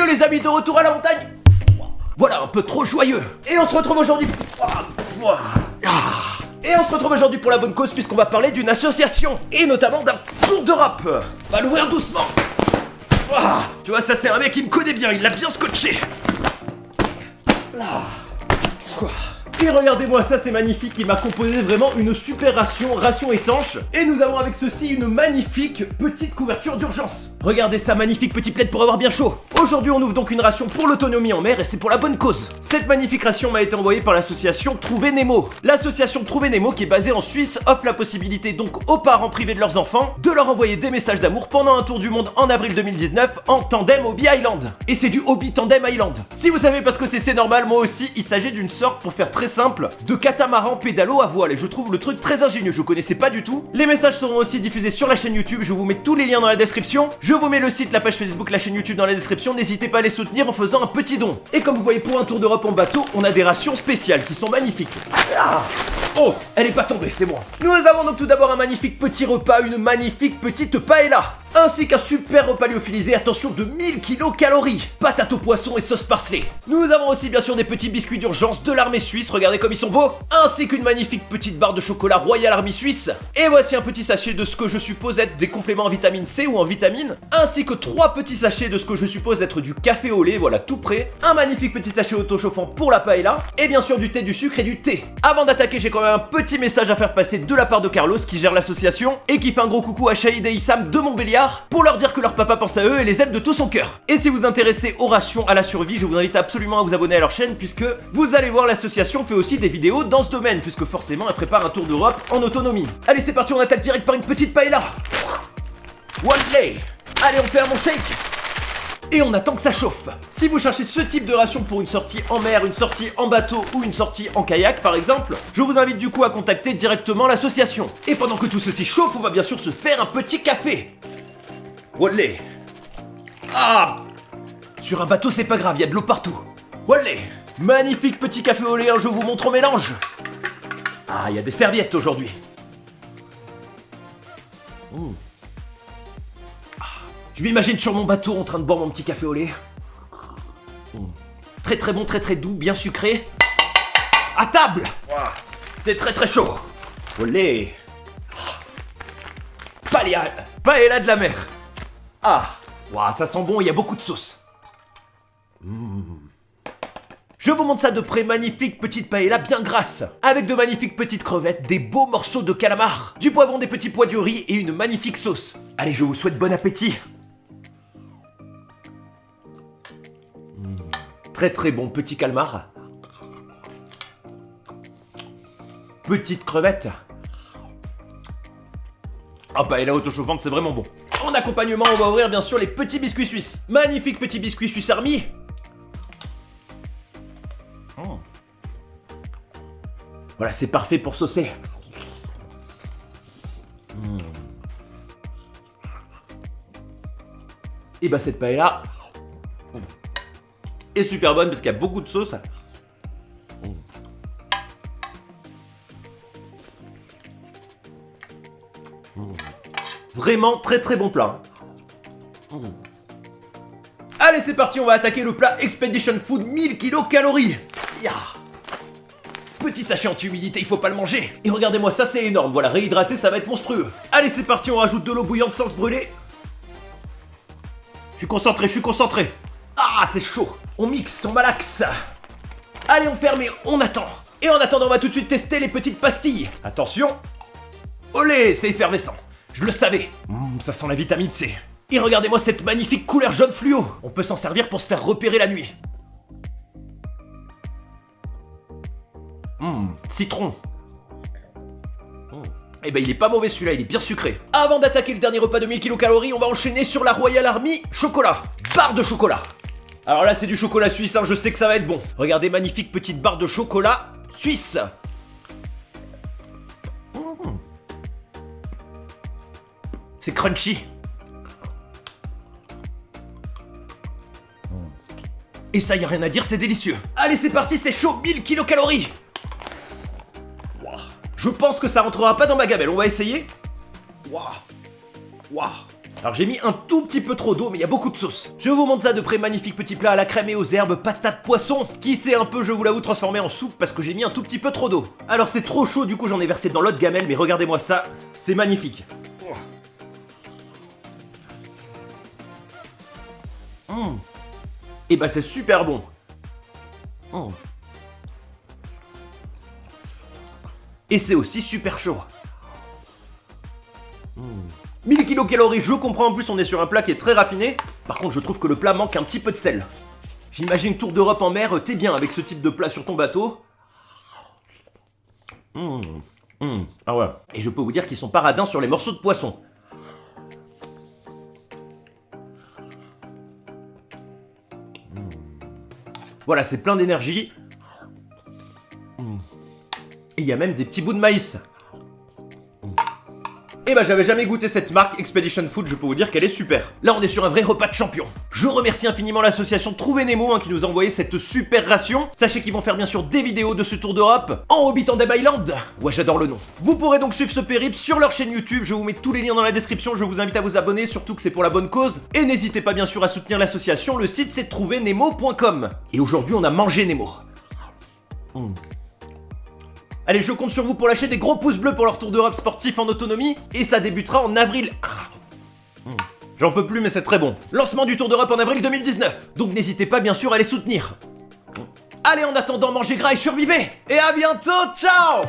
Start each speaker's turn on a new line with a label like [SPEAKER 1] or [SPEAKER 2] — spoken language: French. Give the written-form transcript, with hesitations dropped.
[SPEAKER 1] les amis, de retour à la montagne. Voilà, un peu trop joyeux. Et on se retrouve aujourd'hui... Et on se retrouve aujourd'hui pour la bonne cause puisqu'on va parler d'une association et notamment d'un tour d'Europe. On va l'ouvrir doucement. Tu vois, ça c'est un mec qui me connaît bien, il l'a bien scotché. Et regardez-moi, ça c'est magnifique, il m'a composé vraiment une super ration étanche. Et nous avons avec ceci une magnifique petite couverture d'urgence. Regardez ça, magnifique petit plaid pour avoir bien chaud. Aujourd'hui on ouvre donc une ration pour l'autonomie en mer et c'est pour la bonne cause. Cette magnifique ration m'a été envoyée par l'association Trouver Nemo. L'association Trouver Nemo qui est basée en Suisse offre la possibilité donc aux parents privés de leurs enfants de leur envoyer des messages d'amour pendant un tour du monde en avril 2019 en tandem Hobby Island. Et c'est du Hobby Tandem Island. Si vous savez parce que c'est normal, moi aussi il s'agit d'une sorte pour faire très simple de catamaran pédalo à voile et je trouve le truc très ingénieux, je connaissais pas du tout. Les messages seront aussi diffusés sur la chaîne YouTube, je vous mets tous les liens dans la description. Je vous mets le site, la page Facebook, la chaîne YouTube dans la description, n'hésitez pas à les soutenir en faisant un petit don. Et comme vous voyez pour un tour d'Europe en bateau, on a des rations spéciales qui sont magnifiques. Oh, elle est pas tombée, c'est moi. Nous avons donc tout d'abord un magnifique petit repas, une magnifique petite paella, ainsi qu'un super repas lyophilisé, attention, de 1000 kilocalories, patates au poisson et sauce parsley. Nous avons aussi bien sûr des petits biscuits d'urgence de l'armée suisse, regardez comme ils sont beaux, ainsi qu'une magnifique petite barre de chocolat Royal Army Suisse. Et voici un petit sachet de ce que je suppose être des compléments en vitamine C ou en vitamines, ainsi que 3 petits sachets de ce que je suppose être du café au lait, voilà tout prêt, un magnifique petit sachet auto-chauffant pour la paella, et bien sûr du thé, du sucre et du thé. Avant d'attaquer, j'ai quand même un petit message à faire passer de la part de Carlos qui gère l'association et qui fait un gros coucou à Shahid et Issam de Montbéliard pour leur dire que leur papa pense à eux et les aime de tout son cœur. Et si vous vous intéressez aux rations, à la survie, je vous invite absolument à vous abonner à leur chaîne puisque vous allez voir, l'association fait aussi des vidéos dans ce domaine puisque forcément elle prépare un tour d'Europe en autonomie. Allez, c'est parti, on attaque direct par une petite paella. One play. Allez, on fait un bon shake. Et on attend que ça chauffe. Si vous cherchez ce type de ration pour une sortie en mer, une sortie en bateau ou une sortie en kayak par exemple, je vous invite du coup à contacter directement l'association. Et pendant que tout ceci chauffe, on va bien sûr se faire un petit café. Wallet. Sur un bateau c'est pas grave, il y a de l'eau partout. Wallet. Magnifique petit café au lait, je vous montre au mélange. Il y a des serviettes aujourd'hui. Je m'imagine sur mon bateau en train de boire mon petit café au lait. Très très bon, très très doux, bien sucré. À table. C'est très très chaud. Olé. Paella de la mer. Ça sent bon, il y a beaucoup de sauce. Je vous montre ça de près, magnifique petite paella bien grasse, avec de magnifiques petites crevettes, des beaux morceaux de calamar, du poivron, des petits pois du riz et une magnifique sauce. Allez, je vous souhaite bon appétit. Très très bon petit calmar. Petite crevette. Paella auto-chauffante, c'est vraiment bon. En accompagnement, on va ouvrir bien sûr les petits biscuits suisses. Magnifique petit biscuit suisse Army. Voilà, c'est parfait pour saucer. Et cette paella est super bonne parce qu'il y a beaucoup de sauce. Vraiment très très bon plat. Allez, c'est parti, on va attaquer le plat Expedition Food 1000 kilocalories. Petit sachet anti-humidité, il faut pas le manger. Et regardez-moi, ça c'est énorme, voilà, réhydraté, ça va être monstrueux. Allez, c'est parti, on rajoute de l'eau bouillante sans se brûler. Je suis concentré. C'est chaud. On mixe, on malaxe. Allez, on ferme et on attend. Et en attendant, on va tout de suite tester les petites pastilles. Attention. Olé, c'est effervescent. Je le savais. Ça sent la vitamine C. Et regardez-moi cette magnifique couleur jaune fluo. On peut s'en servir pour se faire repérer la nuit. Citron. Il est pas mauvais celui-là, il est bien sucré. Avant d'attaquer le dernier repas de 1000 kilocalories, on va enchaîner sur la Royal Army chocolat. Barre de chocolat. Alors là, c'est du chocolat suisse, je sais que ça va être bon. Regardez, magnifique petite barre de chocolat suisse. C'est crunchy. Et ça, y a rien à dire, c'est délicieux. Allez, c'est parti, c'est chaud, 1000 kilocalories. Je pense que ça rentrera pas dans ma gamelle, on va essayer. Alors j'ai mis un tout petit peu trop d'eau, mais il y a beaucoup de sauce. Je vous montre ça de près, magnifique petit plat à la crème et aux herbes, patates, poisson, qui s'est un peu, je vous l'avoue, transformé en soupe parce que j'ai mis un tout petit peu trop d'eau. Alors c'est trop chaud, du coup j'en ai versé dans l'autre gamelle, mais regardez-moi ça, c'est magnifique. Et bah c'est super bon. Et c'est aussi super chaud. 1000 kilocalories, je comprends, en plus on est sur un plat qui est très raffiné. Par contre je trouve que le plat manque un petit peu de sel. J'imagine tour d'Europe en mer, t'es bien avec ce type de plat sur ton bateau. Ah ouais. Et je peux vous dire qu'ils sont paradins sur les morceaux de poisson. Voilà, c'est plein d'énergie. Et il y a même des petits bouts de maïs. Et bah j'avais jamais goûté cette marque Expedition Food, je peux vous dire qu'elle est super. Là on est sur un vrai repas de champion. Je remercie infiniment l'association Trouver Nemo qui nous a envoyé cette super ration. Sachez qu'ils vont faire bien sûr des vidéos de ce tour d'Europe en Hobbit en Deb Island. Ouais, j'adore le nom. Vous pourrez donc suivre ce périple sur leur chaîne YouTube, je vous mets tous les liens dans la description, je vous invite à vous abonner, surtout que c'est pour la bonne cause. Et n'hésitez pas bien sûr à soutenir l'association, le site c'est trouvernemo.com. Et aujourd'hui on a mangé Nemo. Allez, je compte sur vous pour lâcher des gros pouces bleus pour leur tour d'Europe sportif en autonomie, et ça débutera en avril. J'en peux plus, mais c'est très bon. Lancement du tour d'Europe en avril 2019. Donc n'hésitez pas bien sûr à les soutenir. Allez, en attendant, mangez gras et survivez. Et à bientôt, ciao!